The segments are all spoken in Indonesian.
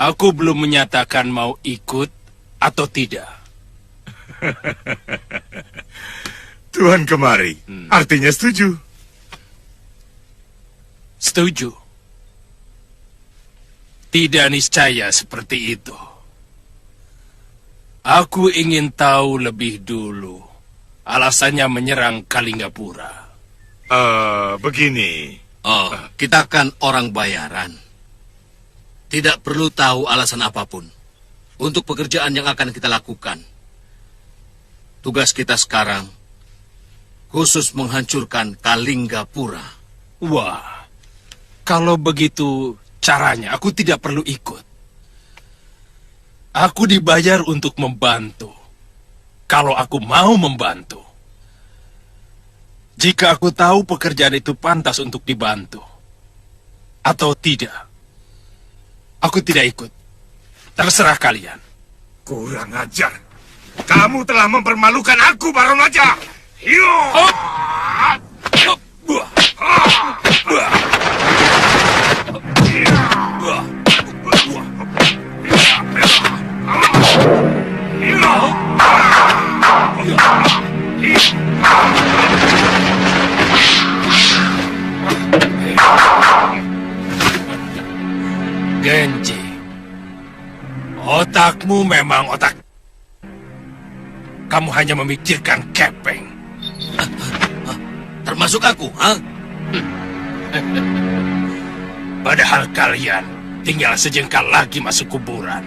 Aku belum menyatakan mau ikut atau tidak. Tuhan kemari, artinya setuju. Setuju. Tidak niscaya seperti itu. Aku ingin tahu lebih dulu alasannya menyerang Kalinggapura. Begini. Oh, kita kan orang bayaran. Tidak perlu tahu alasan apapun untuk pekerjaan yang akan kita lakukan. Tugas kita sekarang khusus menghancurkan Kalinggapura. Wah, kalau begitu caranya aku tidak perlu ikut. Aku dibayar untuk membantu. Kalau aku mau membantu. Jika aku tahu pekerjaan itu pantas untuk dibantu. Atau tidak. Aku tidak ikut. Terserah kalian. Kurang ajar. Kamu telah mempermalukan aku, Baron Raja. Yo! Genji, otakmu memang otak. Kamu hanya memikirkan kepeng. Termasuk aku, ha? Padahal kalian tinggal sejengkal lagi masuk kuburan.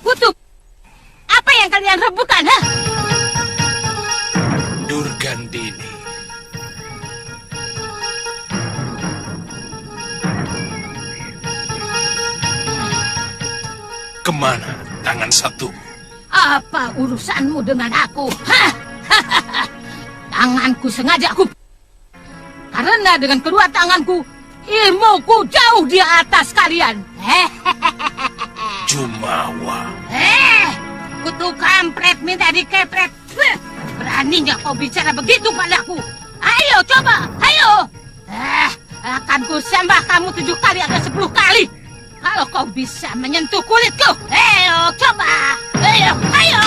Kutub, apa yang kalian rebutan, ha? Durgandini. Kemana tangan satu? Apa urusanmu dengan aku? Hah? Tanganku sengaja aku... Karena dengan kedua tanganku, ilmuku jauh di atas kalian. Jumawa. Kutu kampret minta dikepret. Beraninya kau bicara begitu padaku? Ayo coba, ayo. Akan ku sembah kamu 7 kali atau 10 kali. Kalau kau bisa menyentuh kulitku. Ayo coba, ayo, ayo.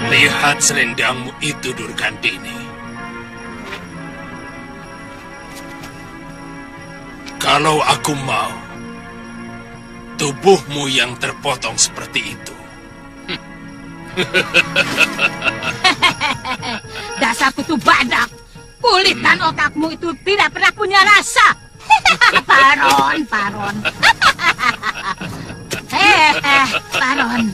Lihat selendangmu itu, Durgandini. Kalau aku mau, tubuhmu yang terpotong seperti itu. Dasar kutu badak. Kulit dan otakmu itu tidak pernah punya rasa. Baron. Baron.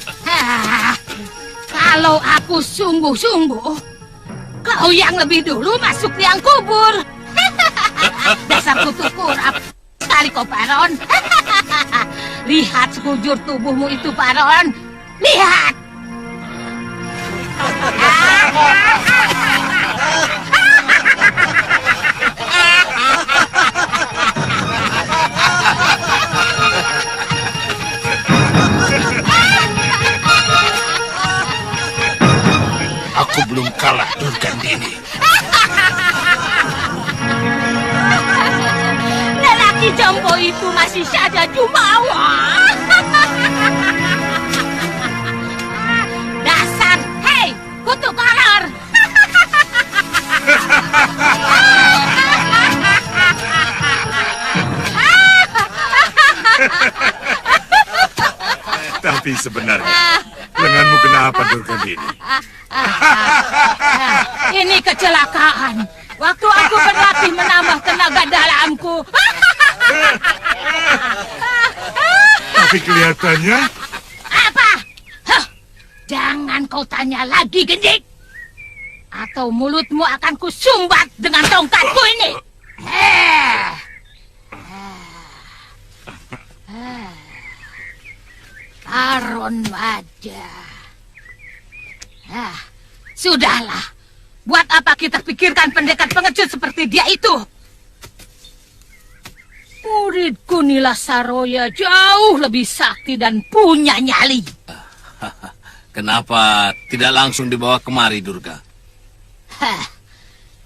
Kalau aku sungguh-sungguh, kau yang lebih dulu masuk liang kubur. Dasar kutu kurap. Sekali kau, Baron. Lihat sekujur tubuhmu itu, Baron. Lihat. Aku belum kalah, Durgandini. Lelaki jompo itu masih saja jumawa. Dasar, hei, kutu kolor. Tapi sebenarnya, lenganmu kenapa, Durgandini? Ini kecelakaan. Waktu aku berlatih menambah tenaga dalamku. Tapi kelihatannya... Apa? Hah, jangan kau tanya lagi, Gendik. Atau mulutmu akan kusumbat dengan tongkatku ini. Baron wajah. Sudahlah. Buat apa kita pikirkan pendekar pengecut seperti dia itu? Muridku Nila Saroya jauh lebih sakti dan punya nyali. Kenapa tidak langsung dibawa kemari, Durga?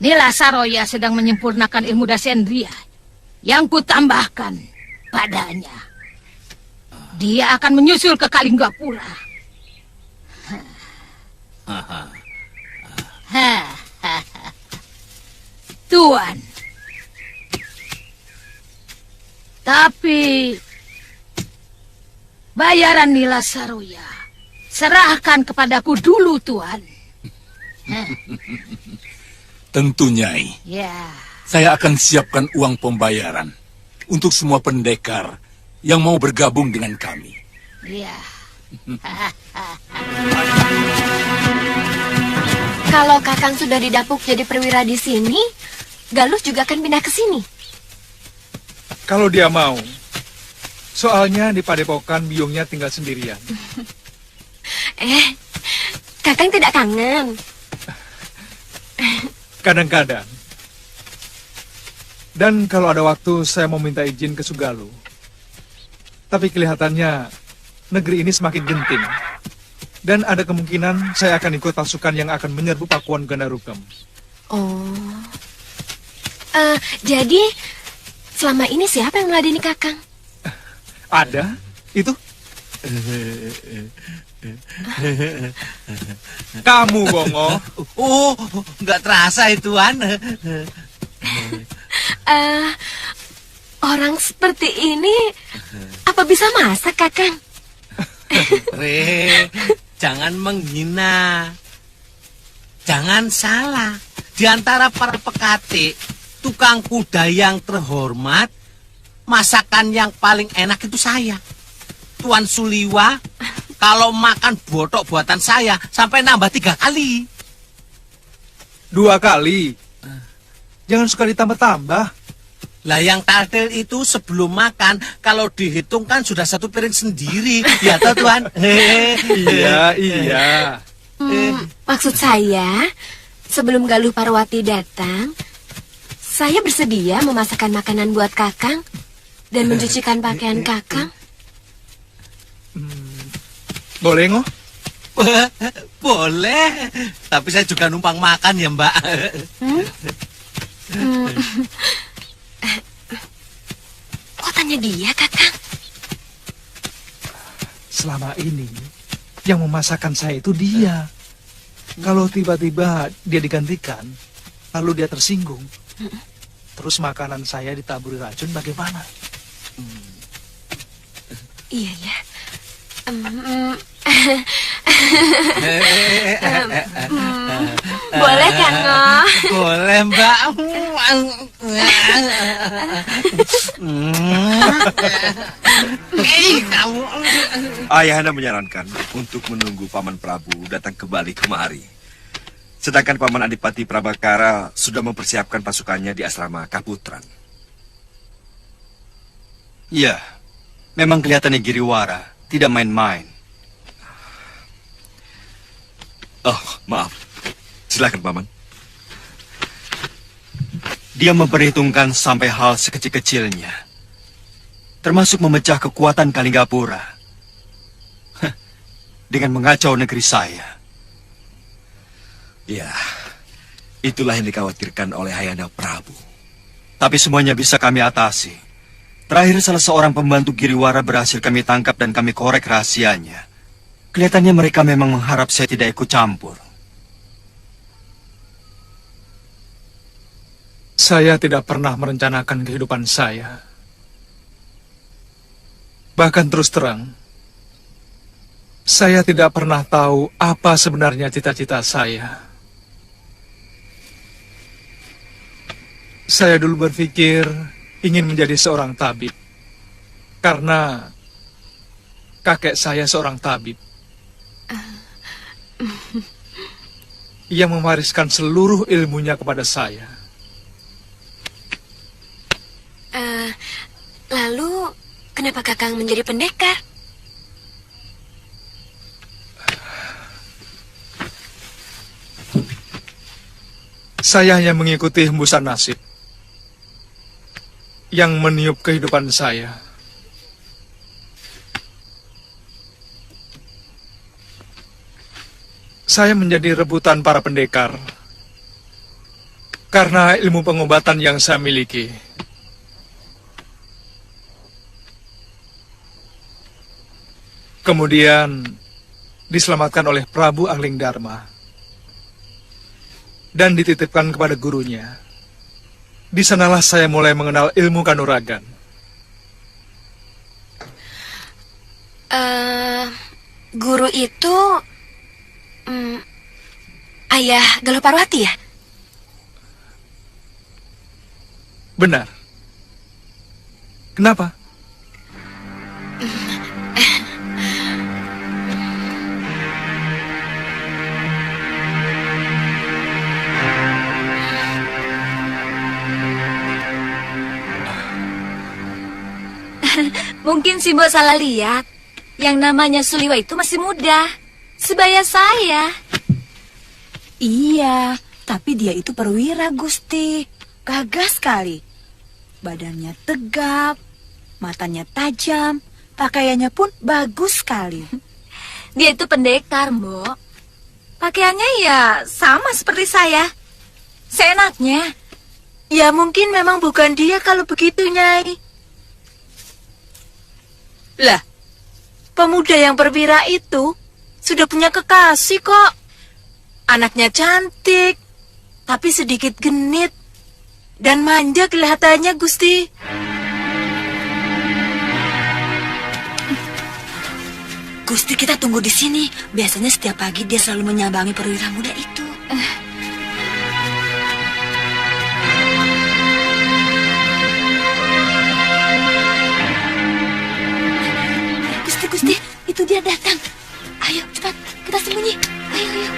Nila Saroya sedang menyempurnakan ilmu Dasendria yang kutambahkan padanya. Dia akan menyusul ke Kalinggapura. Tuan. Tapi bayaran Nila Saroya serahkan kepadaku dulu, Tuan. Tentu, Nyai. Ya. Saya akan siapkan uang pembayaran untuk semua pendekar yang mau bergabung dengan kami. Ya. Kalau Kakang sudah didapuk jadi perwira di sini, Galuh juga akan pindah ke sini. Kalau dia mau. Soalnya di padepokan biungnya tinggal sendirian. Kakang tidak kangen. Kadang-kadang. Dan kalau ada waktu saya mau minta izin ke Sugaluh. Tapi kelihatannya negeri ini semakin genting. Dan ada kemungkinan saya akan ikut pasukan yang akan menyerbu Pakuan Gandarukam. Oh. Jadi selama ini siapa yang meladeni Kakang? Ada? Itu? Kamu, Bongo. Oh, nggak terasa itu, Tuan. Orang seperti ini apa bisa masak, Kakang? Jangan menghina. Jangan salah. Di antara para pekati, tukang kuda yang terhormat, masakan yang paling enak itu saya. Tuan Suliwa, kalau makan botok buatan saya, sampai nambah 3 kali. 2 kali. Jangan suka ditambah-tambah. Lah yang takdir itu sebelum makan, kalau dihitung kan sudah 1 piring sendiri. Ya toh, Tuan? Iya. Maksud saya, sebelum Galuh Parwati datang, saya bersedia memasakkan makanan buat Kakang dan mencucikan pakaian Kakang. Boleh, Ngo? Boleh, tapi saya juga numpang makan ya, Mbak. Kok tanya dia, Kakang? Selama ini, yang memasakkan saya itu dia. Kalau tiba-tiba dia digantikan, lalu dia tersinggung, terus makanan saya ditaburi racun, bagaimana? Iya ya. Boleh kan, Ngo? Boleh. Mbak. Kamu. Ayahanda menyarankan untuk menunggu Paman Prabu datang kembali kemari. Sedangkan Paman Adipati Prabakara sudah mempersiapkan pasukannya di asrama Kaputran. Iya, memang kelihatannya Giriwara tidak main-main. Oh, maaf. Silakan, Paman. Dia memperhitungkan sampai hal sekecil-kecilnya, termasuk memecah kekuatan Kalinggapura dengan mengacau negeri saya. Ya, itulah yang dikhawatirkan oleh Ayahanda Prabu. Tapi semuanya bisa kami atasi. Terakhir salah seorang pembantu Giriwara berhasil kami tangkap dan kami korek rahasianya. Kelihatannya mereka memang mengharap saya tidak ikut campur. Saya tidak pernah merencanakan kehidupan saya. Bahkan terus terang, saya tidak pernah tahu apa sebenarnya cita-cita saya. Saya dulu berpikir ingin menjadi seorang tabib, karena kakek saya seorang tabib. Ia mewariskan seluruh ilmunya kepada saya. Lalu, kenapa Kakang menjadi pendekar? Saya hanya mengikuti hembusan nasib yang meniup kehidupan saya. Saya menjadi rebutan para pendekar karena ilmu pengobatan yang saya miliki. Kemudian diselamatkan oleh Prabu Anglingdarma dan dititipkan kepada gurunya. Di sanalah saya mulai mengenal ilmu kanuragan. Guru itu ayah Galuh Parwati ya? Benar. Kenapa? Mungkin si Mbok salah lihat. Yang namanya Suliwa itu masih muda. Sebaya saya. Iya, tapi dia itu perwira, Gusti. Gagah sekali. Badannya tegap, matanya tajam, pakaiannya pun bagus sekali. Dia itu pendekar, Mbok. Pakaiannya ya sama seperti saya. Seenaknya. Ya mungkin memang bukan dia kalau begitu, Nyai. Lah, pemuda yang perwira itu sudah punya kekasih kok. Anaknya cantik, tapi sedikit genit dan manja kelihatannya, Gusti. Gusti, kita tunggu di sini. Biasanya setiap pagi dia selalu menyambangi perwira muda itu. Gusti, itu dia datang. Ayo, cepat, kita sembunyi. Ayo, ayo.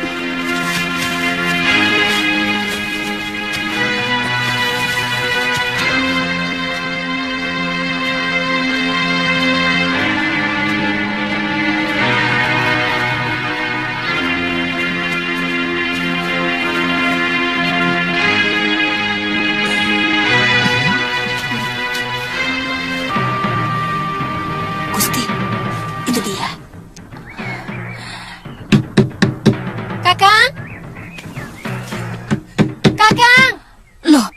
Gusti, itu dia. Kakang! Kakang! Loh,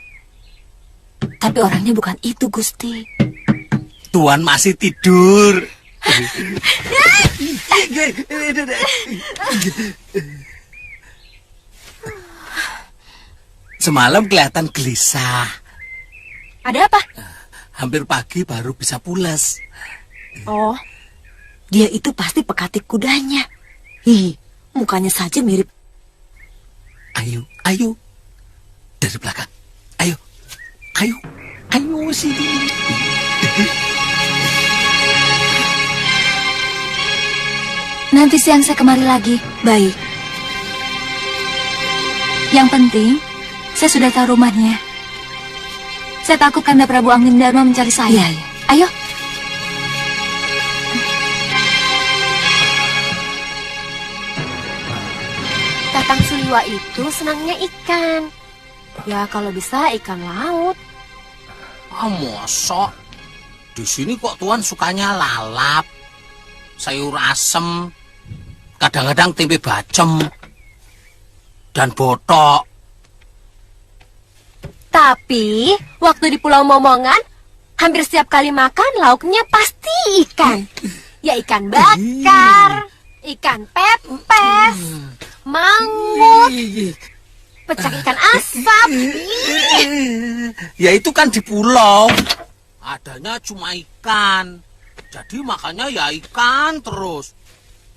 tapi orangnya bukan itu, Gusti. Tuan masih tidur. Semalam kelihatan gelisah. Ada apa? Hampir pagi baru bisa pulas. Oh, dia itu pasti pekatik kudanya. Ih, mukanya saja mirip. Ayo, ayo. dari belakang. Ayo, ayo, ayo sini. Nanti siang saya kemari lagi. Baik. Yang penting, saya sudah tahu rumahnya. Saya takut Kanda Prabu Anggindharma mencari saya. Iya, iya. Ayo. Kakang Suliwa itu senangnya ikan. Ya kalau bisa ikan laut. Mosok? Di sini kok Tuan sukanya lalap, sayur asem, kadang-kadang tempe bacem, dan botok. Tapi waktu di Pulau Momongan, hampir setiap kali makan lauknya pasti ikan. Ya ikan bakar, ikan pepes, mangut, pecak ikan asap. Ya itu kan di pulau. Adanya cuma ikan. Jadi makannya ya ikan terus.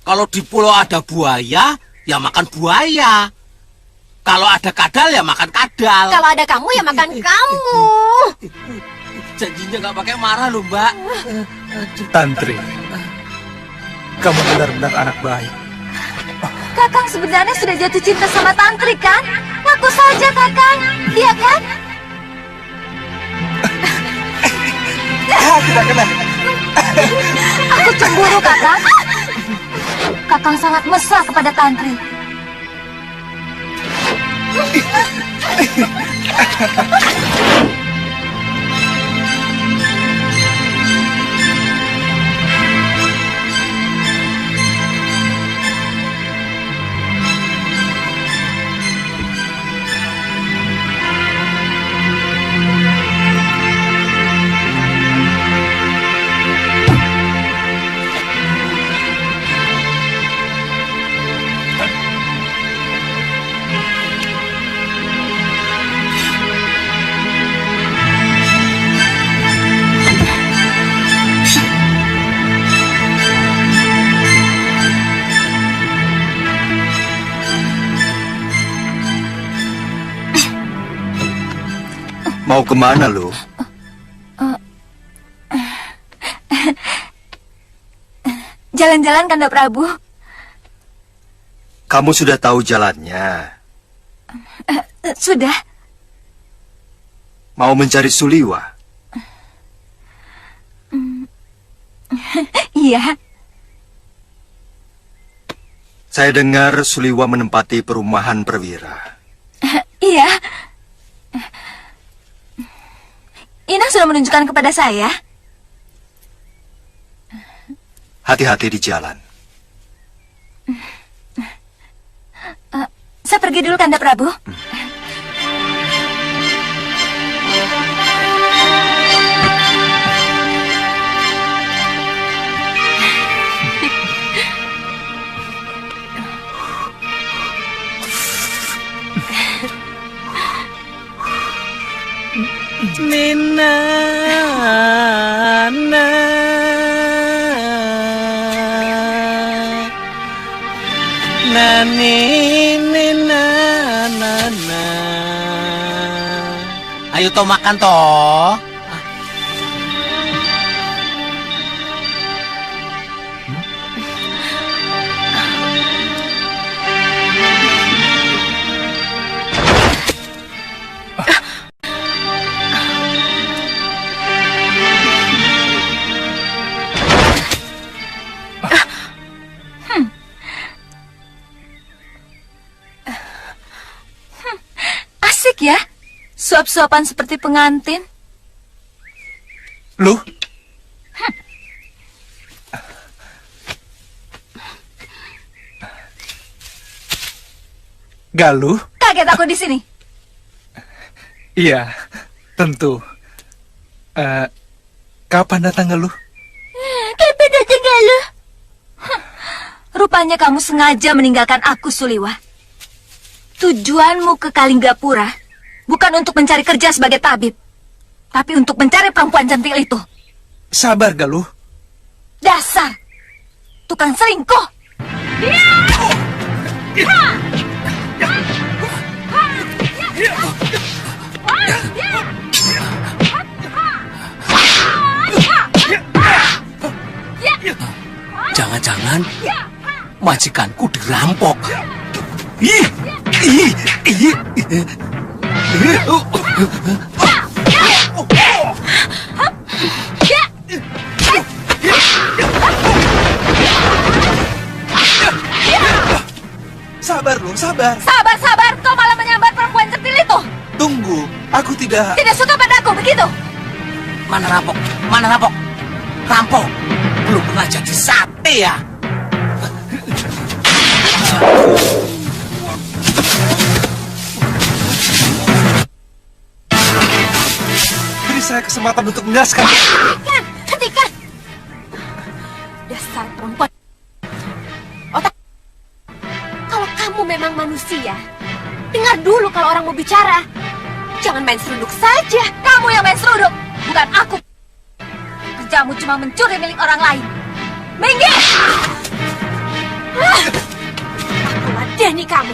Kalau di pulau ada buaya, ya makan buaya. Kalau ada kadal, ya makan kadal. Kalau ada kamu ya makan kamu. Janjinya nggak pakai marah loh, Mbak. Tantri, kamu benar-benar anak baik. Kakang sebenarnya sudah jatuh cinta sama Tantri kan? Ngaku saja Kakang, iya kan? Tidak kena. Aku cemburu Kakang. Kakang sangat mesra kepada Tantri. Mau kemana lu? Jalan-jalan Kanda Prabu. Kamu sudah tahu jalannya. Sudah. Mau mencari Suliwa? Iya. Saya dengar Suliwa menempati perumahan perwira. Iya. Inang sudah menunjukkan kepada saya. Hati-hati di jalan. Saya pergi dulu Kanda Prabu. Nina, ayo toh makan toh. Asik ya, suap-suapan seperti pengantin. Lu? Galuh? Kaget aku di sini. Iya, tentu. Kapan datang Galuh? Kapan datang Galuh? Rupanya kamu sengaja meninggalkan aku, Suliwa. Tujuanmu ke Kalinggapura bukan untuk mencari kerja sebagai tabib, tapi untuk mencari perempuan cantik itu. Sabar, Galuh. Dasar tukang selingkuh. majikanku dirampok. Sabar loh, sabar. Sabar, kau malah menyambar perempuan kecil itu. Tunggu, aku tidak... Tidak suka padaku, begitu? Mana rampok? Mana rampok? Rampok belum pernah jadi sate ya. Beri saya kesempatan untuk menjelaskan. Hentikan! Dasar perempuan. Otak. Kalau kamu memang manusia, dengar dulu kalau orang mau bicara. Jangan main seruduk saja. Kamu yang main seruduk, bukan aku. Kerjamu cuma mencuri milik orang lain. Minggir! Aku ladeni kamu.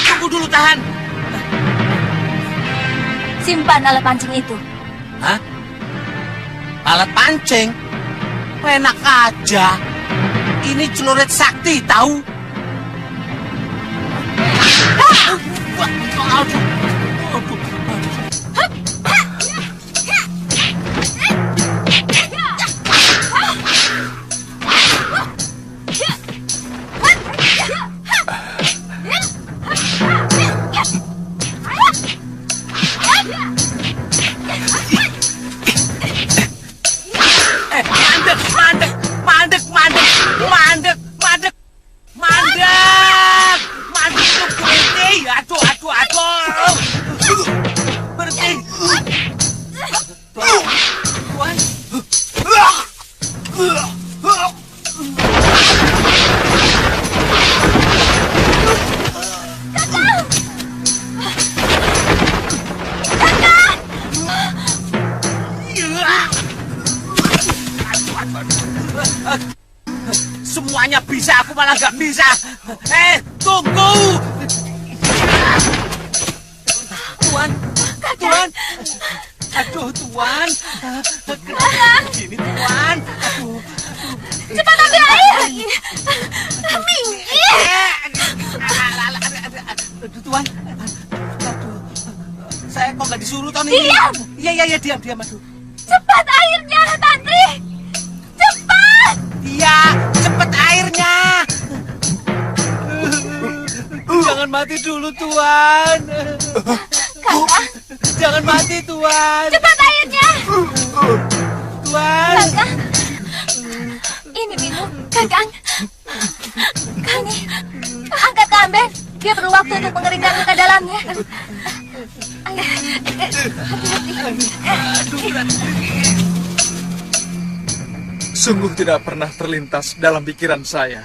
Tunggu dulu, tahan. Simpan alat pancing itu. Hah? Alat pancing? Enak aja. Ini celurit sakti, tahu? Semuanya bisa, aku malah gak bisa. Tunggu. Tuan. Aduh, Tuan. Kenapa begini, Tuan? Aduh. Cepat ambil air. Minggir. Aduh, Tuan. Aduh. Saya kok gak disuruh tahun ini? Diam. Iya, diam. Aduh. Cepat airnya, Tantri. Cepat. Iya, cepet airnya. Jangan mati dulu, Tuan. Kakak. Jangan mati, Tuan. Cepat airnya. Tuan. Kakak. Ini minum, Kakak. Kani, angkat ke Amben. Dia perlu waktu untuk mengeringkan luka dalamnya. Ayo, Sungguh tidak pernah terlintas dalam pikiran saya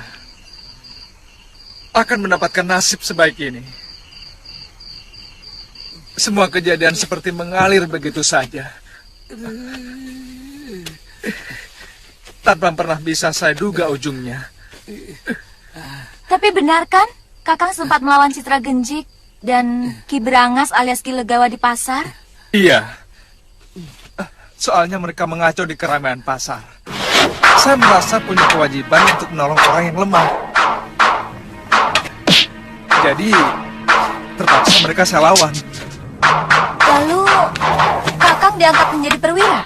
akan mendapatkan nasib sebaik ini. Semua kejadian seperti mengalir begitu saja, tanpa pernah bisa saya duga ujungnya. tapi benar kan, Kakang sempat melawan Citra Genjik dan Ki Brangas alias Ki Legawa di pasar? Iya, soalnya mereka mengacau di keramaian pasar. Saya merasa punya kewajiban untuk menolong orang yang lemah. Jadi, terpaksa mereka saya lawan. Lalu, Kakang diangkat menjadi perwira?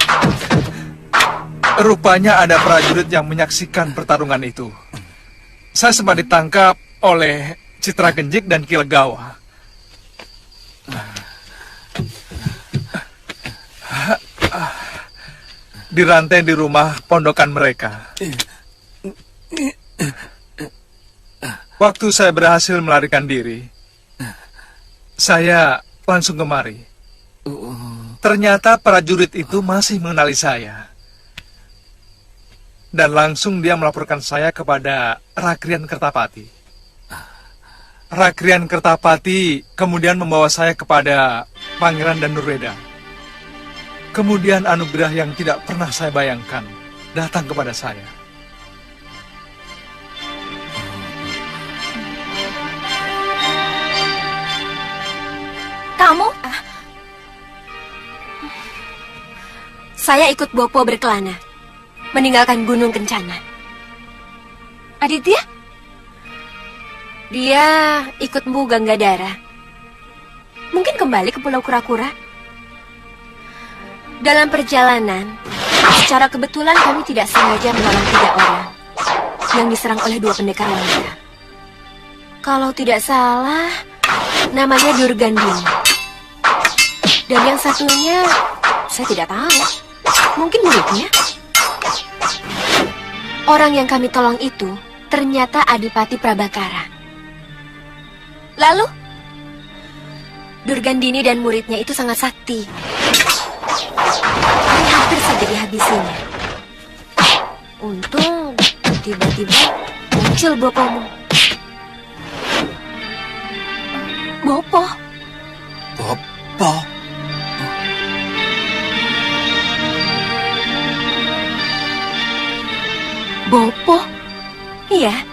Rupanya ada prajurit yang menyaksikan pertarungan itu. Saya sempat ditangkap oleh Citra Genjik dan Ki Legawa. Dirantai di rumah pondokan mereka. Waktu saya berhasil melarikan diri, saya langsung kemari. Ternyata prajurit itu masih mengenali saya. Dan langsung dia melaporkan saya kepada Rakrian Kertapati. Rakrian Kertapati kemudian membawa saya kepada Pangeran Danurweda. Kemudian anugerah yang tidak pernah saya bayangkan datang kepada saya. saya ikut Bopo berkelana, meninggalkan Gunung Kencana. Aditya? Dia ikut Mpu Ganggadara. Mungkin kembali ke Pulau Kura-Kura. Dalam perjalanan, secara kebetulan kami tidak sengaja menolong 3 orang yang diserang oleh 2 pendekar wanita. Kalau tidak salah, namanya Durgandini. Dan yang satunya, saya tidak tahu. Mungkin muridnya. Orang yang kami tolong itu ternyata Adipati Prabakara. Lalu? Durgandini dan muridnya itu sangat sakti. Kami hampir saja dihabisinya. Untung tiba-tiba muncul Bopomu. Bopo? Bopo? Bopo? Iya,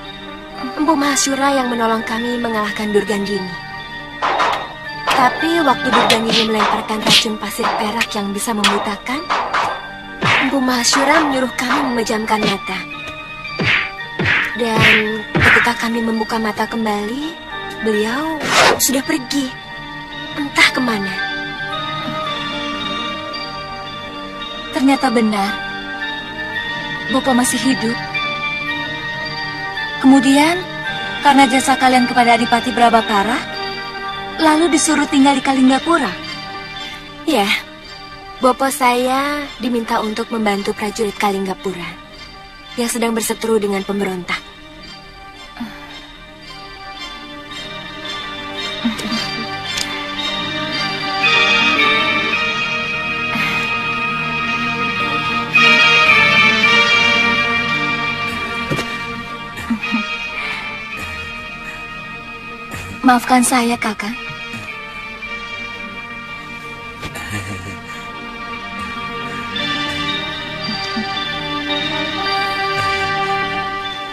Mpu Mahasura yang menolong kami mengalahkan Durgandini. Tapi waktu Durgandini melemparkan racun pasir perak yang bisa membutakan, Mpu Mahasura menyuruh kami memejamkan mata. Dan ketika kami membuka mata kembali, beliau sudah pergi, entah kemana. Ternyata benar. Bopo masih hidup. Kemudian, karena jasa kalian kepada Adipati Prabakara, lalu disuruh tinggal di Kalinggapura. Ya, Bopo saya diminta untuk membantu prajurit Kalinggapura yang sedang berseteru dengan pemberontak. Maafkan saya, Kakak.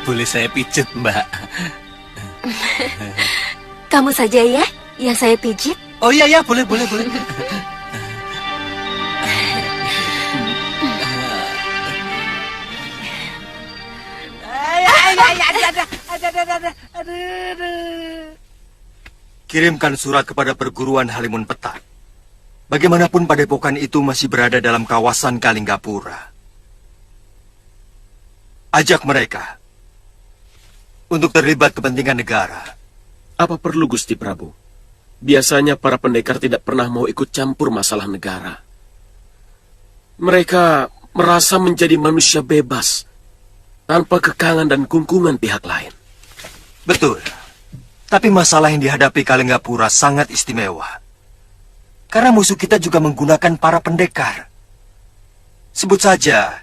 Boleh saya pijet, Mbak? Kamu saja ya yang saya pijit. Oh iya, boleh. Kirimkan surat kepada perguruan Halimun Petak. Bagaimanapun padepokan itu masih berada dalam kawasan Kalinggapura. Ajak mereka untuk terlibat kepentingan negara. Apa perlu Gusti Prabu? Biasanya para pendekar tidak pernah mau ikut campur masalah negara. Mereka merasa menjadi manusia bebas, tanpa kekangan dan kungkungan pihak lain. Betul. Tapi masalah yang dihadapi Kalinggapura sangat istimewa. Karena musuh kita juga menggunakan para pendekar. Sebut saja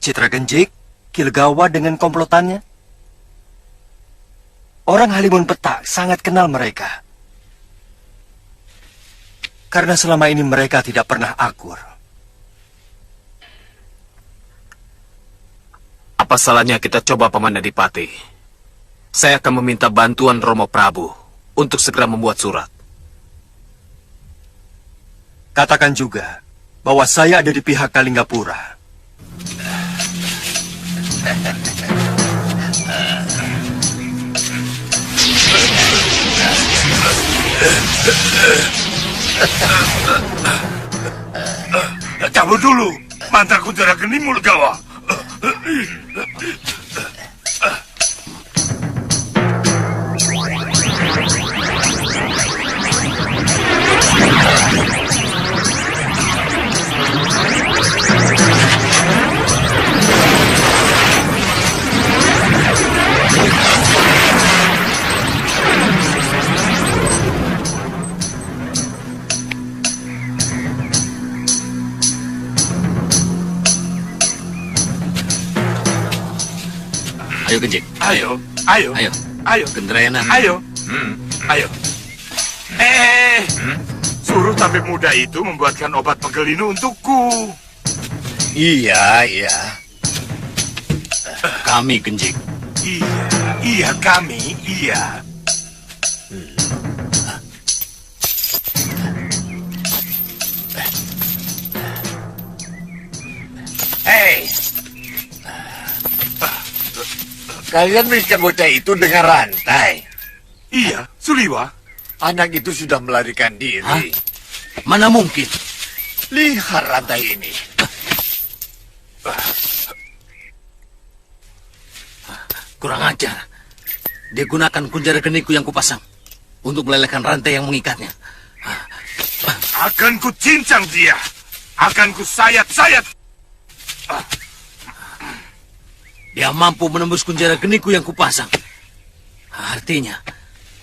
Citra Genjik, Kilegawa dengan komplotannya. Orang Halimun Petak sangat kenal mereka. Karena selama ini mereka tidak pernah akur. Apa salahnya kita coba Paman Adipati? Saya akan meminta bantuan Romo Prabu untuk segera membuat surat. Katakan juga bahwa saya ada di pihak Kalinggapura. Cabut dulu, mantra Kuntara Geni Mulgawa. Ayo Genjik. Ayo. Gendrayana. Ayo. Suruh tabib muda itu membuatkan obat pegelinu untukku. Iya. Kami Genjik. Iya kami. Kalian mengikat bocah itu dengan rantai. Iya, Suliwa. Anak itu sudah melarikan diri. Hah? Mana mungkin? Lihat rantai ini. Kurang ajar. Dia gunakan kunjara geniku yang kupasang untuk melelehkan rantai yang mengikatnya. Akan ku cincang dia. Akan ku sayat-sayat. Dia mampu menembus kunjara geniku yang kupasang. Artinya,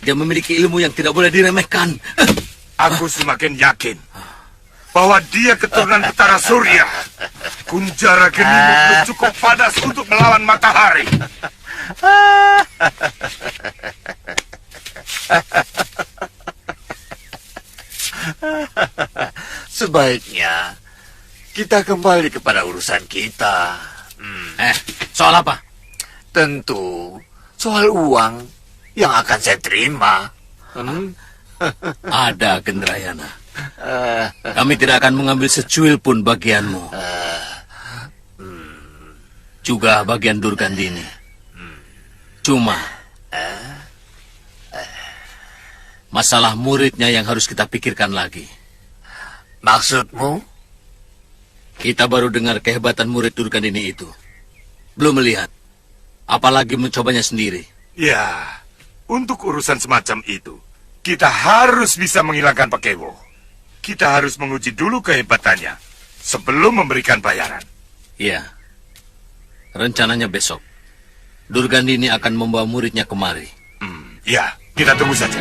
dia memiliki ilmu yang tidak boleh diremehkan. Aku semakin yakin bahwa dia keturunan Utara Surya. Kunjara genimu belum cukup padas untuk melawan matahari. Sebaiknya kita kembali kepada urusan kita. Soal apa? Tentu soal uang yang akan saya terima. Ada, Gendrayana. Kami tidak akan mengambil secuil pun bagianmu. Juga bagian Durgandini. Cuma masalah muridnya yang harus kita pikirkan lagi. Maksudmu? Kita baru dengar kehebatan murid Durgandini itu. Belum melihat. Apalagi mencobanya sendiri. Ya, untuk urusan semacam itu, kita harus bisa menghilangkan Pakewo. Kita harus menguji dulu kehebatannya sebelum memberikan bayaran. Iya. Rencananya besok. Durgandini akan membawa muridnya kemari. Ya, kita tunggu saja.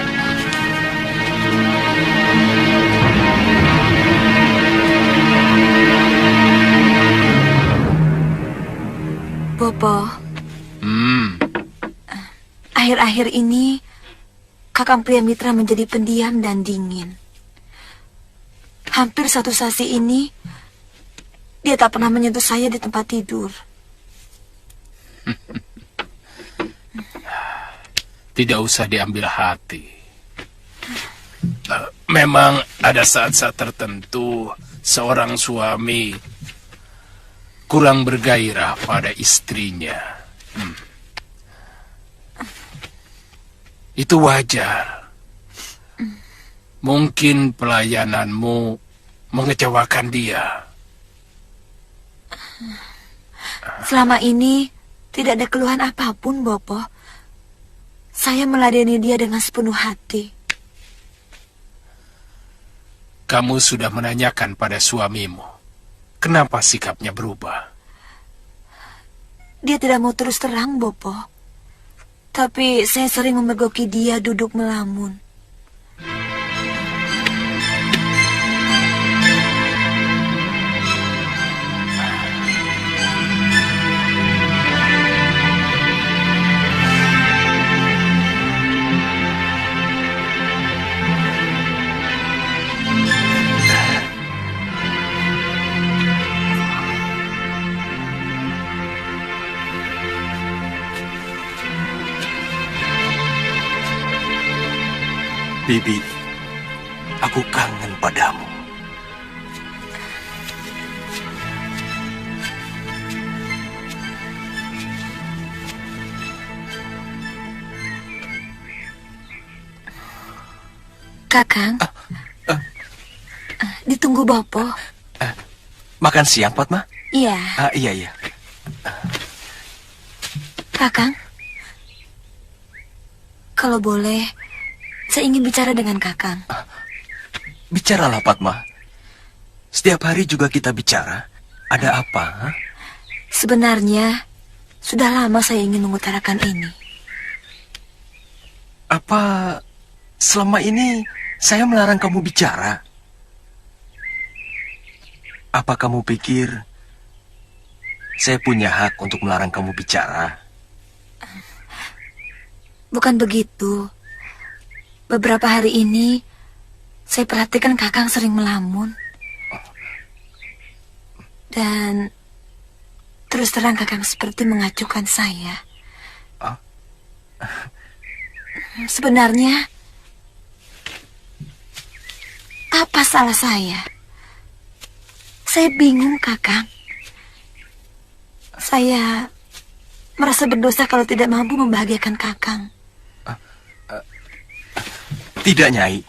Bopo. Akhir-akhir ini, Kakang Priyamitra menjadi pendiam dan dingin. Hampir 1 sasi ini, dia tak pernah menyentuh saya di tempat tidur. Tidak usah diambil hati. Memang ada saat-saat tertentu seorang suami kurang bergairah pada istrinya. Itu wajar. Mungkin pelayananmu mengecewakan dia. Selama ini, tidak ada keluhan apapun, Bopo. Saya meladeni dia dengan sepenuh hati. Kamu sudah menanyakan pada suamimu, kenapa sikapnya berubah? Dia tidak mau terus terang, Bopo. Tapi saya sering memergoki dia duduk melamun. Bibi, aku kangen padamu. Kakang, ditunggu Bopo. Makan siang, Fatma? Iya. Iya. Kakang, kalau boleh, saya ingin bicara dengan Kakang. Bicaralah, Fatma. Setiap hari juga kita bicara. Ada apa? Ha? Sebenarnya, sudah lama saya ingin mengutarakan ini. Apa selama ini saya melarang kamu bicara? Apa kamu pikir saya punya hak untuk melarang kamu bicara? Bukan begitu. Beberapa hari ini, saya perhatikan Kakang sering melamun. Dan terus terang Kakang seperti mengacuhkan saya. Sebenarnya, apa salah saya? Saya bingung, Kakang. Saya merasa berdosa kalau tidak mampu membahagiakan Kakang. Tidak, Nyai.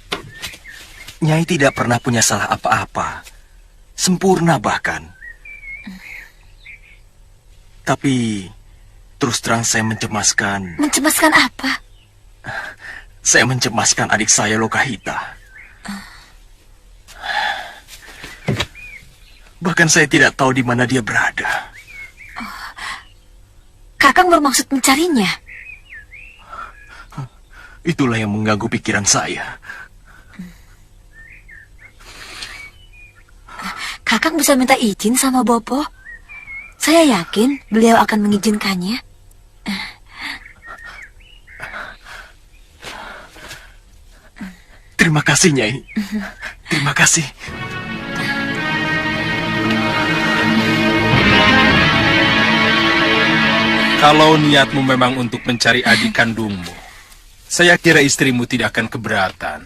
Nyai tidak pernah punya salah apa-apa. Sempurna bahkan. Tapi terus terang saya mencemaskan. Mencemaskan apa? Saya mencemaskan adik saya Lokahita. Bahkan saya tidak tahu di mana dia berada. Kakang bermaksud mencarinya? Itulah yang mengganggu pikiran saya. Kakang bisa minta izin sama Bopo. Saya yakin beliau akan mengizinkannya. Terima kasih, Nyai. Terima kasih. Kalau niatmu memang untuk mencari adik kandungmu, saya kira istrimu tidak akan keberatan.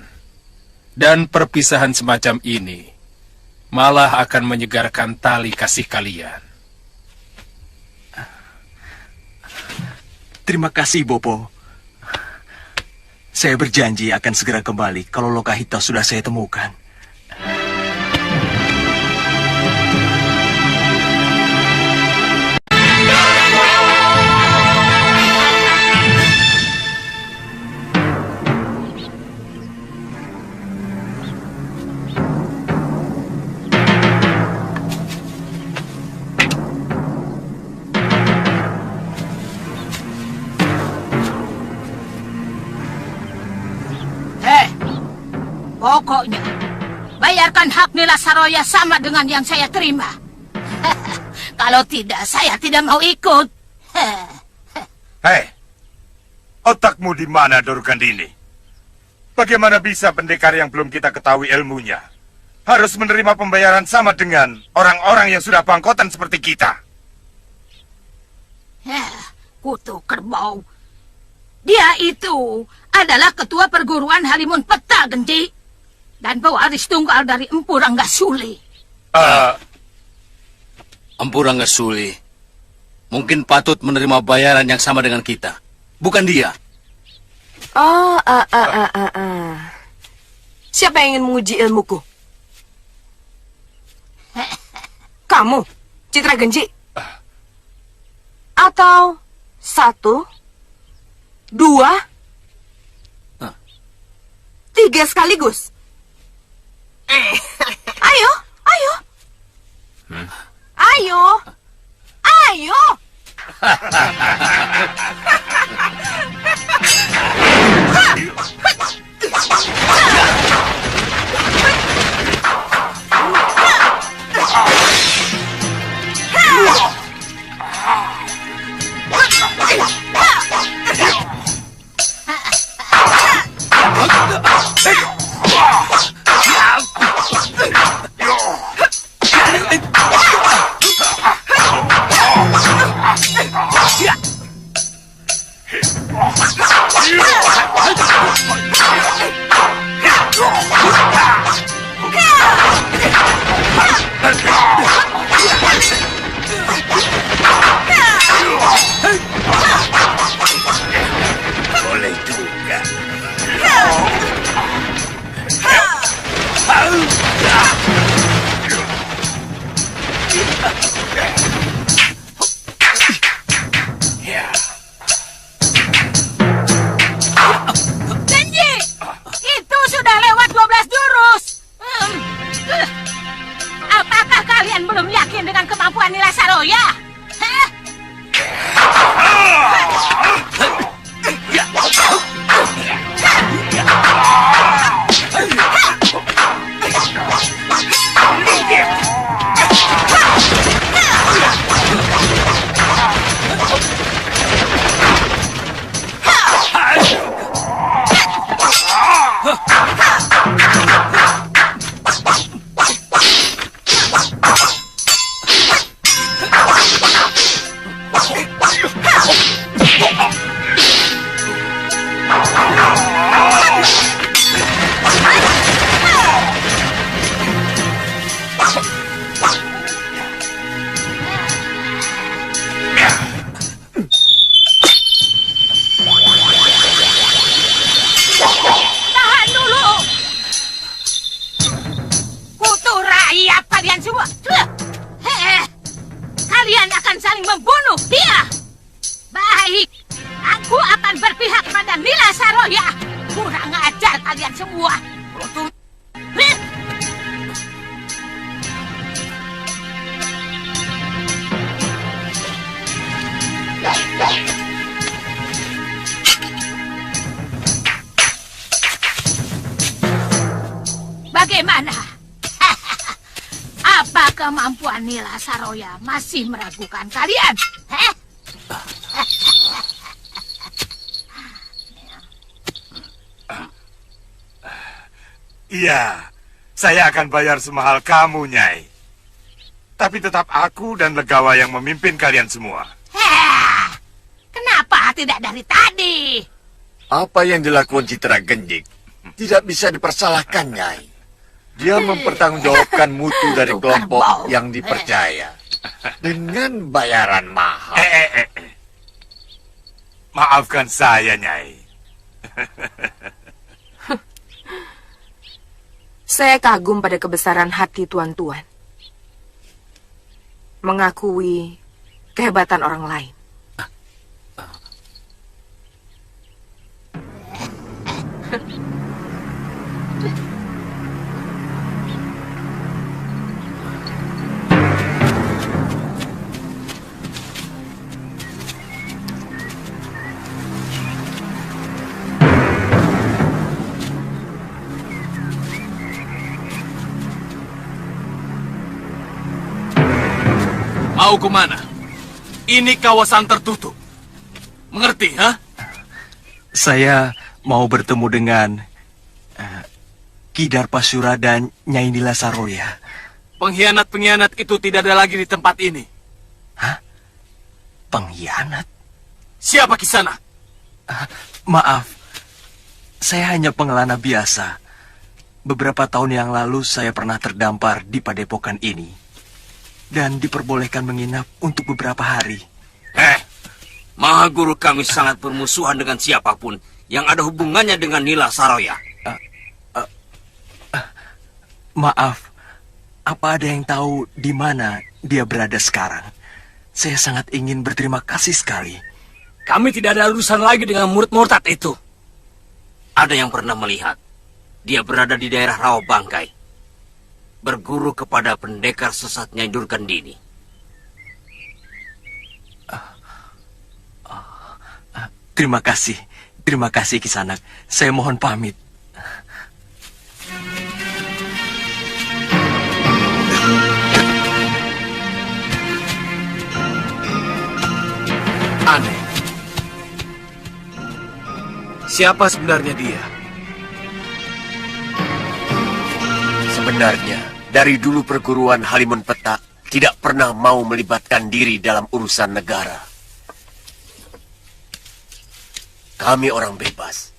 Dan perpisahan semacam ini malah akan menyegarkan tali kasih kalian. Terima kasih, Bopo. Saya berjanji akan segera kembali kalau Lokahita sudah saya temukan. Pokoknya, bayarkan hak Nila Saroya sama dengan yang saya terima. Kalau tidak, saya tidak mau ikut. Hei, otakmu di mana, Dorokandini? Bagaimana bisa pendekar yang belum kita ketahui ilmunya harus menerima pembayaran sama dengan orang-orang yang sudah bangkotan seperti kita? Kutu Kerbau. Dia itu adalah ketua perguruan Halimun Peta, Genji. Dan pewaris tunggal dari Empu Ranggasuli. Empu Ranggasuli mungkin patut menerima bayaran yang sama dengan kita. Bukan dia. Siapa yang ingin menguji ilmuku? Kamu, Citra Genji? Atau 1, 2, 3 sekaligus? Ayo, ayo. Ayo. Ayo. Boleh juga. Genji, itu sudah lewat 12 jurus. Apakah kalian belum yakin dengan kemampuan Nila Saroya? Hah? ajar kalian semua. Heh. Bagaimana? Apa kemampuan Nila Saroya masih meragukan kalian? Heh? Iya, saya akan bayar semahal kamu, Nyai. Tapi tetap aku dan Legawa yang memimpin kalian semua. Heh, kenapa tidak dari tadi? Apa yang dilakukan Citra Genjik tidak bisa dipersalahkan, Nyai. Dia mempertanggungjawabkan mutu dari kelompok yang dipercaya dengan bayaran mahal. Maafkan saya, Nyai. Saya kagum pada kebesaran hati tuan-tuan. Mengakui kehebatan orang lain. Mau kemana? Ini kawasan tertutup. Mengerti, ha? Saya mau bertemu dengan Ki Darpasura dan Nyai Nila Saroya. Pengkhianat-pengkhianat itu tidak ada lagi di tempat ini. Hah? Pengkhianat? Siapa kisana? Maaf, saya hanya pengelana biasa. Beberapa tahun yang lalu saya pernah terdampar di padepokan ini dan diperbolehkan menginap untuk beberapa hari. Mahaguru kami sangat bermusuhan dengan siapapun yang ada hubungannya dengan Nila Saroya. Maaf, apa ada yang tahu di mana dia berada sekarang? Saya sangat ingin berterima kasih sekali. Kami tidak ada urusan lagi dengan murid murtad itu. Ada yang pernah melihat dia berada di daerah Rawa Bangkai, berguru kepada pendekar sesat Nyai Durgandini. Terima kasih Kisanak. Saya mohon pamit. Aneh. Siapa sebenarnya dia? Sebenarnya, dari dulu perguruan Halimun Petak tidak pernah mau melibatkan diri dalam urusan negara. Kami orang bebas,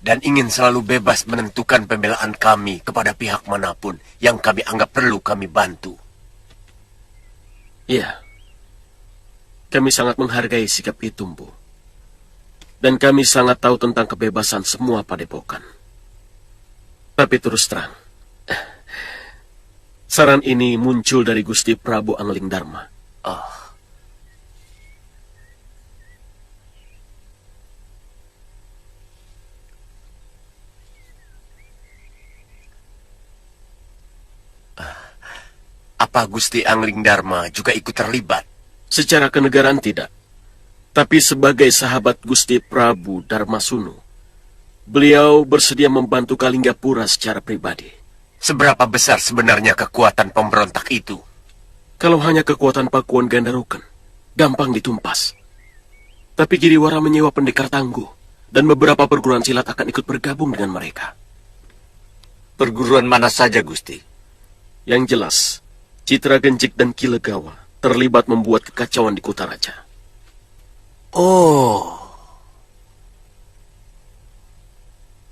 dan ingin selalu bebas menentukan pembelaan kami kepada pihak manapun yang kami anggap perlu kami bantu. Iya, kami sangat menghargai sikap itu, Bu. Dan kami sangat tahu tentang kebebasan semua padepokan. Tapi terus terang, saran ini muncul dari Gusti Prabu Angling Dharma. Apa Gusti Angling Dharma juga ikut terlibat? Secara kenegaraan tidak. Tapi sebagai sahabat Gusti Prabu Dharmasunu, beliau bersedia membantu Kalinggapura secara pribadi. Seberapa besar sebenarnya kekuatan pemberontak itu? Kalau hanya kekuatan Pakuan Gandaruken, gampang ditumpas. Tapi Giriwara menyewa pendekar tangguh, dan beberapa perguruan silat akan ikut bergabung dengan mereka. Perguruan mana saja, Gusti? Yang jelas, Citra Genjik dan Ki Legawa terlibat membuat kekacauan di Kutaraja. Oh,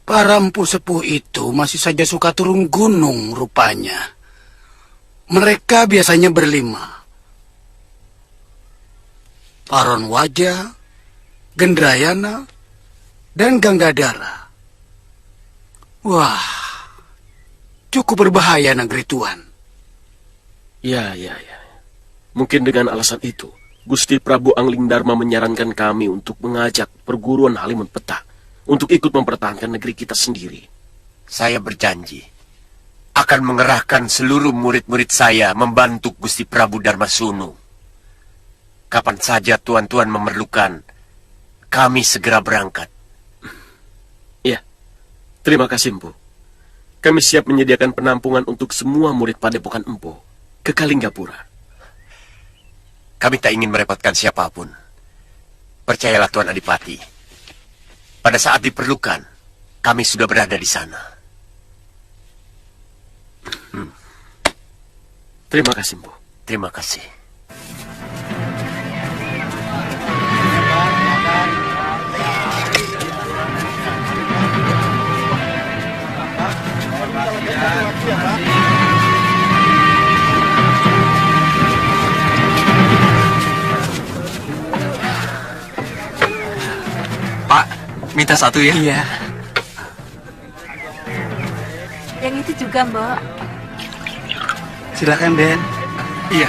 para empu sepuh itu masih saja suka turun gunung rupanya. Mereka biasanya berlima. Paron Waja, Gendrayana, dan Ganggadara. Wah, cukup berbahaya negeri Tuan. Ya. Mungkin dengan alasan itu, Gusti Prabu Angling Dharma menyarankan kami untuk mengajak perguruan Halimun Petak untuk ikut mempertahankan negeri kita sendiri. Saya berjanji akan mengerahkan seluruh murid-murid saya membantu Gusti Prabu Darmasunu. Kapan saja tuan-tuan memerlukan, kami segera berangkat. Ya, terima kasih, Empu. Kami siap menyediakan penampungan untuk semua murid Padepokan Empu ke Kalinggapura. Kami tak ingin merepotkan siapapun. Percayalah Tuan Adipati. Pada saat diperlukan, kami sudah berada di sana. Terima kasih, Empu. Terima kasih. Pak, minta satu ya? Iya. Yang itu juga, Mbak. Silakan, Den. Iya.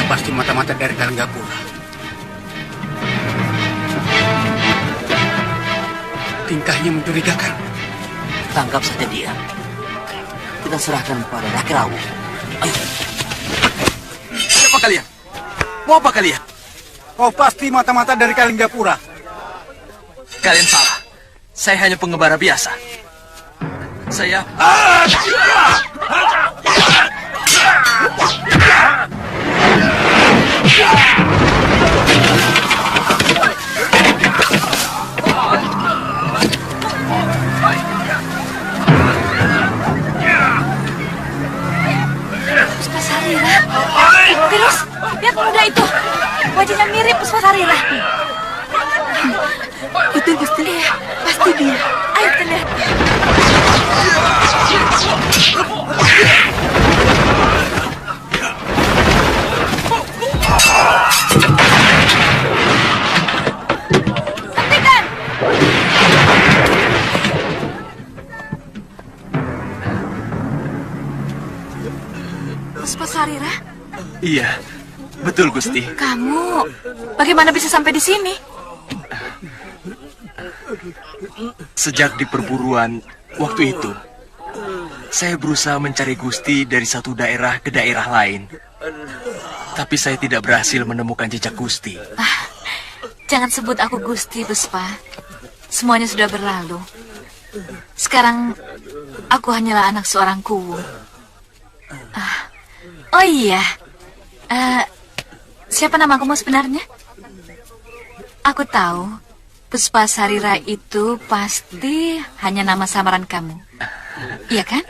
Pasti mata-mata dari Kalinggapura. Tingkahnya mencurigakan. Tangkap saja dia. Kita serahkan pada Raki Rawu. Ayo. Siapa kalian? Mau apa kalian? Kau pasti mata-mata dari Kalinggapura. Kalian salah. Saya hanya pengembara biasa. Saya... Puspasarira. Terus, lihat pemuda itu. Wajahnya mirip Puspasarira. Itu Gusti. Iya, pasti dia. Ayo kita lihat. Hentikan! Puspasarira? Iya, betul Gusti. Kamu bagaimana bisa sampai di sini? Sejak di perburuan waktu itu, saya berusaha mencari Gusti dari satu daerah ke daerah lain. Tapi saya tidak berhasil menemukan jejak Gusti. Jangan sebut aku Gusti, Puspa. Semuanya sudah berlalu. Sekarang aku hanyalah anak seorang kuwu. Oh iya, siapa nama kamu sebenarnya? Aku tahu, Puspasarira itu pasti hanya nama samaran kamu. Iya kan?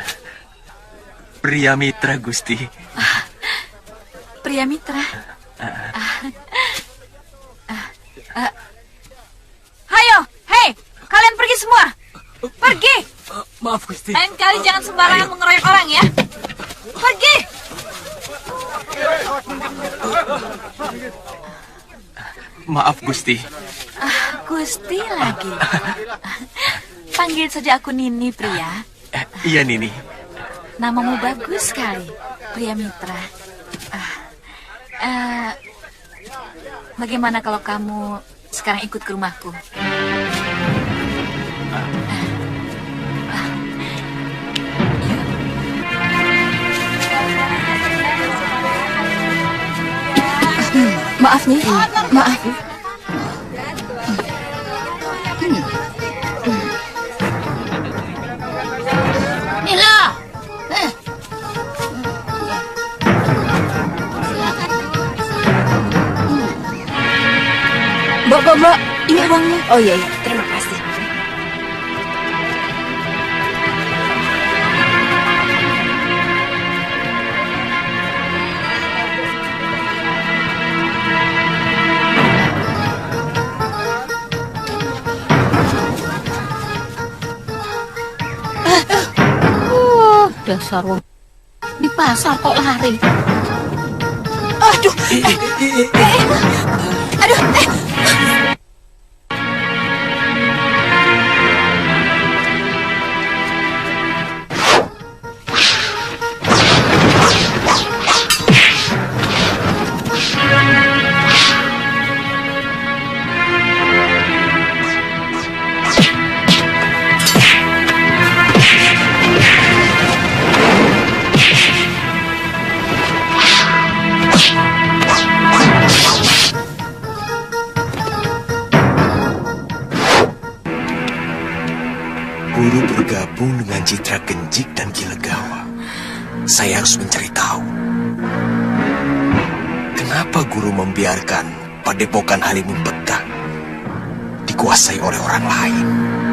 Pria mitra Gusti. Pria mitra. Hayo, hei, kalian pergi semua. Pergi. Maaf Gusti. Lain kali jangan sembarangan mengeroyok orang ya. Pergi. Maaf Gusti. Gusti lagi. Panggil saja aku Nini, pria. Iya Nini. Namamu bagus sekali, pria mitra. Bagaimana kalau kamu sekarang ikut ke rumahku? Maaf nih, maaf. Nila! Mbak, ini uangnya. Oh iya, terima kasih. Dasar wong di pasar kok lari. Aduh. Aduh. Guru bergabung dengan Citra Genjik dan Ki Legawa. Saya harus mencari tahu. Kenapa guru membiarkan Padepokan Halimun Petak dikuasai oleh orang lain?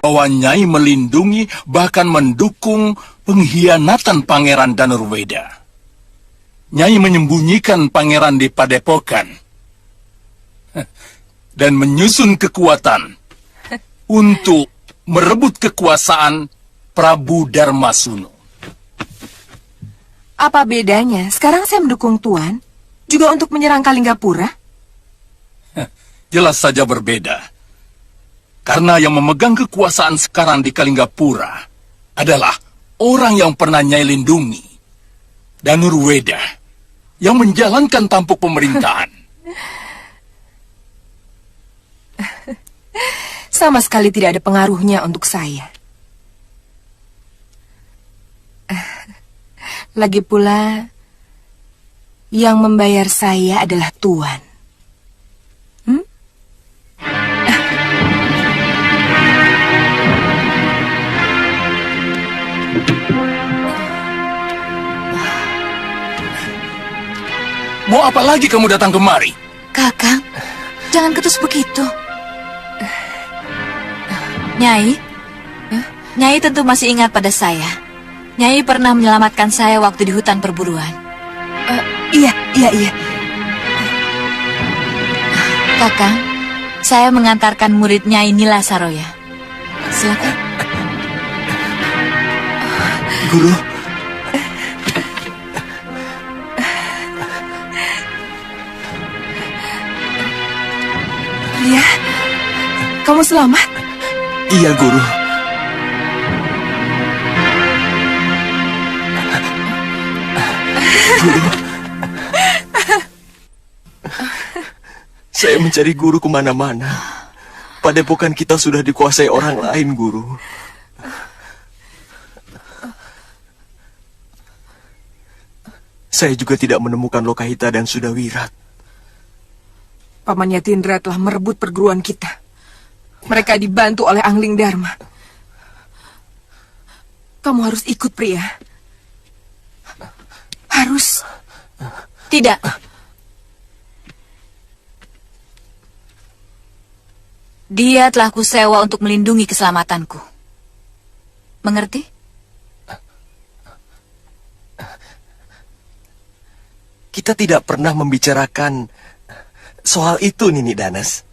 Bahwa Nyai melindungi bahkan mendukung pengkhianatan Pangeran Danurweda. Nyai menyembunyikan pangeran di Padepokan dan menyusun kekuatan untuk merebut kekuasaan Prabu Darmasuno. Apa bedanya? Sekarang saya mendukung Tuan juga untuk menyerang Kalinggapura. Jelas saja berbeda. Karena yang memegang kekuasaan sekarang di Kalinggapura adalah orang yang pernah Nyai lindungi, Danurweda, yang menjalankan tampuk pemerintahan. Sama sekali tidak ada pengaruhnya untuk saya. Lagi pula, yang membayar saya adalah Tuan. Mau apa lagi kamu datang kemari? Kakang, jangan ketus begitu. Nyai, Nyai tentu masih ingat pada saya. Nyai pernah menyelamatkan saya waktu di hutan perburuan. Iya. Kakang, saya mengantarkan murid Nyai Nila Saroya. Silakan. Guru. Iya, kamu selamat? Iya, Guru. Guru. Saya mencari guru kemana-mana. Padepokan kita sudah dikuasai orang lain, Guru. Saya juga tidak menemukan Lokahita dan Sudawirat. Paman Yatindra telah merebut perguruan kita. Mereka dibantu oleh Angling Dharma. Kamu harus ikut, pria. Harus. Tidak. Dia telah kusewa untuk melindungi keselamatanku. Mengerti? Kita tidak pernah membicarakan soal itu, Nini Danes.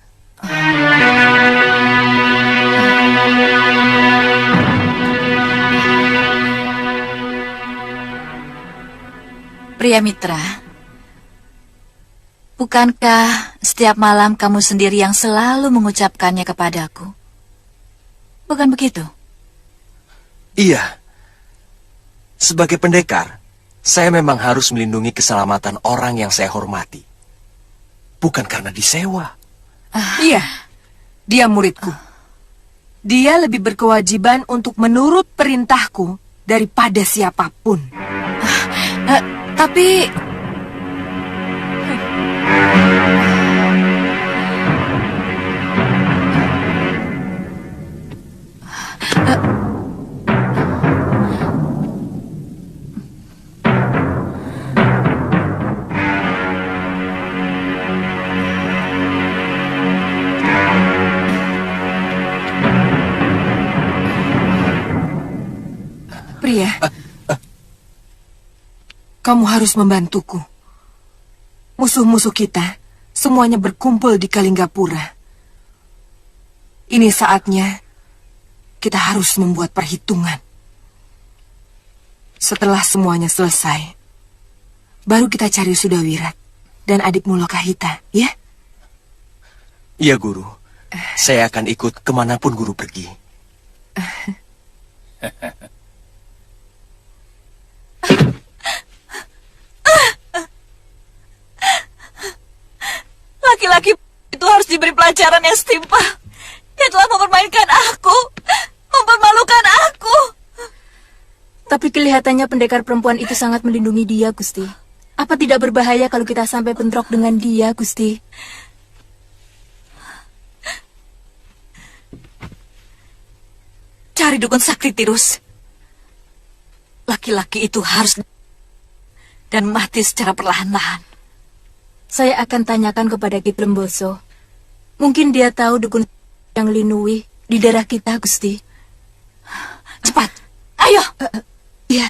Pria Mitra, bukankah setiap malam kamu sendiri yang selalu mengucapkannya kepadaku? Bukan begitu? Iya. Sebagai pendekar, saya memang harus melindungi keselamatan orang yang saya hormati. Bukan karena disewa. Iya, dia muridku. Dia lebih berkewajiban untuk menurut perintahku daripada siapapun. Tapi... Pria, kamu harus membantuku. Musuh-musuh kita semuanya berkumpul di Kalinggapura. Ini saatnya kita harus membuat perhitungan. Setelah semuanya selesai, baru kita cari Sudawirat dan adikmu Lokahita, ya? Iya, Guru. Saya akan ikut kemanapun Guru pergi. Laki-laki itu harus diberi pelajaran yang setimpal. Dia telah mempermainkan aku, mempermalukan aku. Tapi kelihatannya pendekar perempuan itu sangat melindungi dia, Gusti. Apa tidak berbahaya kalau kita sampai bentrok dengan dia, Gusti? Cari dukun sakti, Tirus. Laki-laki itu harus dan mati secara perlahan-lahan. Saya akan tanyakan kepada Ki Tremboso. Mungkin dia tahu dukun yang linui di daerah kita, Gusti. Cepat, ayo. Ya.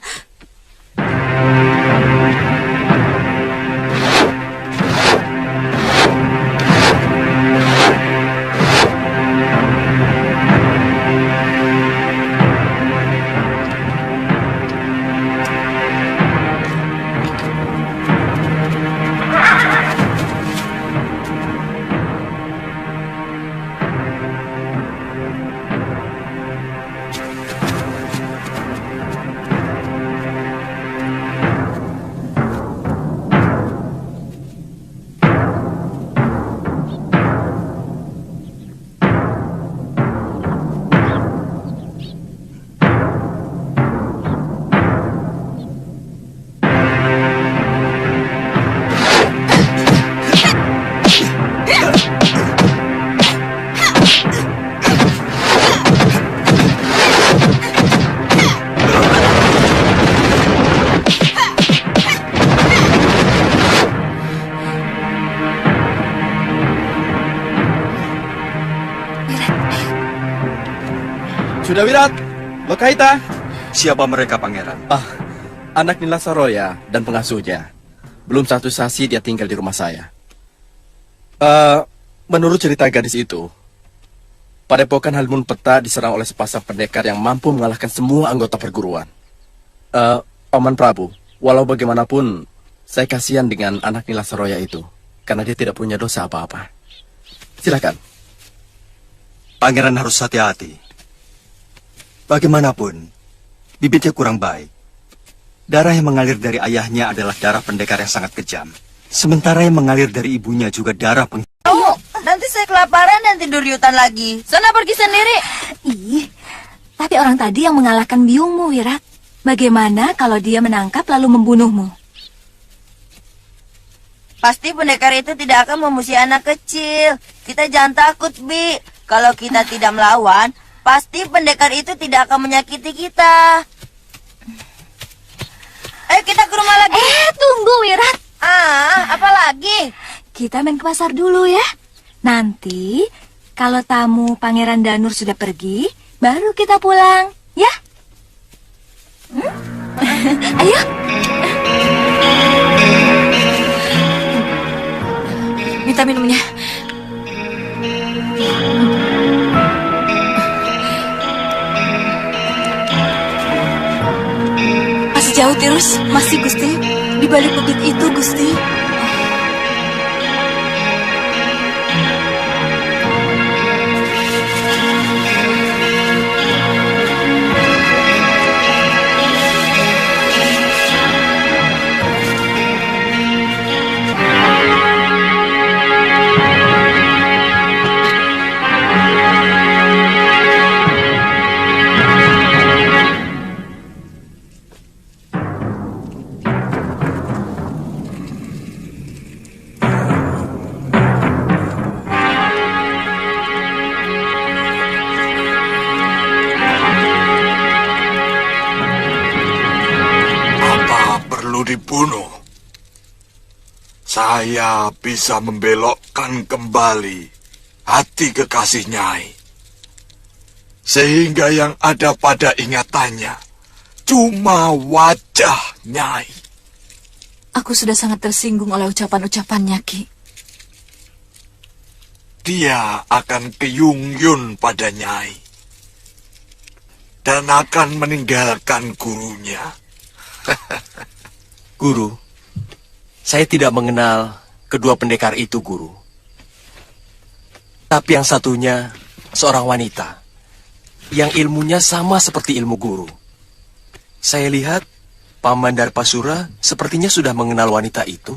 Sudawirat, Lokahita. Siapa mereka, Pangeran? Anak Nila Saroya dan pengasuhnya. Belum satu sasi dia tinggal di rumah saya. Menurut cerita gadis itu, Padepokan Halimun Peta diserang oleh sepasang pendekar yang mampu mengalahkan semua anggota perguruan. Paman Prabu, walau bagaimanapun, saya kasihan dengan anak Nila Saroya itu, karena dia tidak punya dosa apa-apa. Silakan. Pangeran harus hati-hati. Bagaimanapun, bibitnya kurang baik. Darah yang mengalir dari ayahnya adalah darah pendekar yang sangat kejam. Sementara yang mengalir dari ibunya juga darah Oh, nanti saya kelaparan dan tidur di hutan lagi. Sana pergi sendiri. Ih, tapi orang tadi yang mengalahkan biungmu, Wirat. Bagaimana kalau dia menangkap lalu membunuhmu? Pasti pendekar itu tidak akan memusuhi anak kecil. Kita jangan takut, Bi. Kalau kita tidak melawan, pasti pendekar itu tidak akan menyakiti kita. Ayo kita ke rumah lagi. Tunggu, Wirat. Apa lagi? Kita main ke pasar dulu ya. Nanti, kalau tamu Pangeran Danur sudah pergi, baru kita pulang, ya? Ayo. Minta minumnya. Masih jauh, Tirus? Masih, Gusti. Di balik bukit itu, Gusti. Dibunuh, saya bisa membelokkan kembali hati kekasih Nyai, sehingga yang ada pada ingatannya cuma wajah Nyai. Aku sudah sangat tersinggung oleh ucapan-ucapannya, Ki. Dia akan keyung-yun pada Nyai dan akan meninggalkan gurunya. Guru, saya tidak mengenal kedua pendekar itu, Guru. Tapi yang satunya seorang wanita yang ilmunya sama seperti ilmu Guru. Saya lihat Paman Darpasura sepertinya sudah mengenal wanita itu.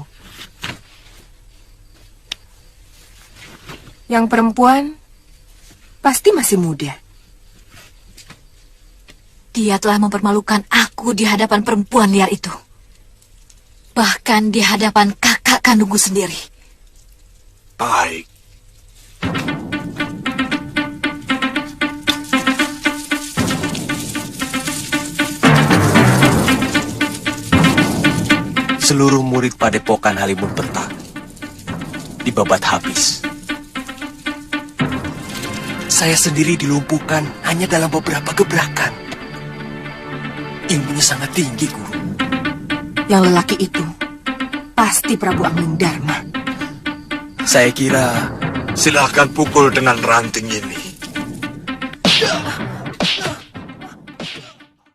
Yang perempuan pasti masih muda. Dia telah mempermalukan aku di hadapan perempuan liar itu. Bahkan di hadapan kakak kandungku sendiri. Baik. Seluruh murid Padepokan Halimun Peta dibabat habis. Saya sendiri dilumpuhkan hanya dalam beberapa gebrakan. Ilmunya sangat tinggi, Guru. Yang lelaki itu pasti Prabu Angling Dharma. Saya kira... Silahkan pukul dengan ranting ini.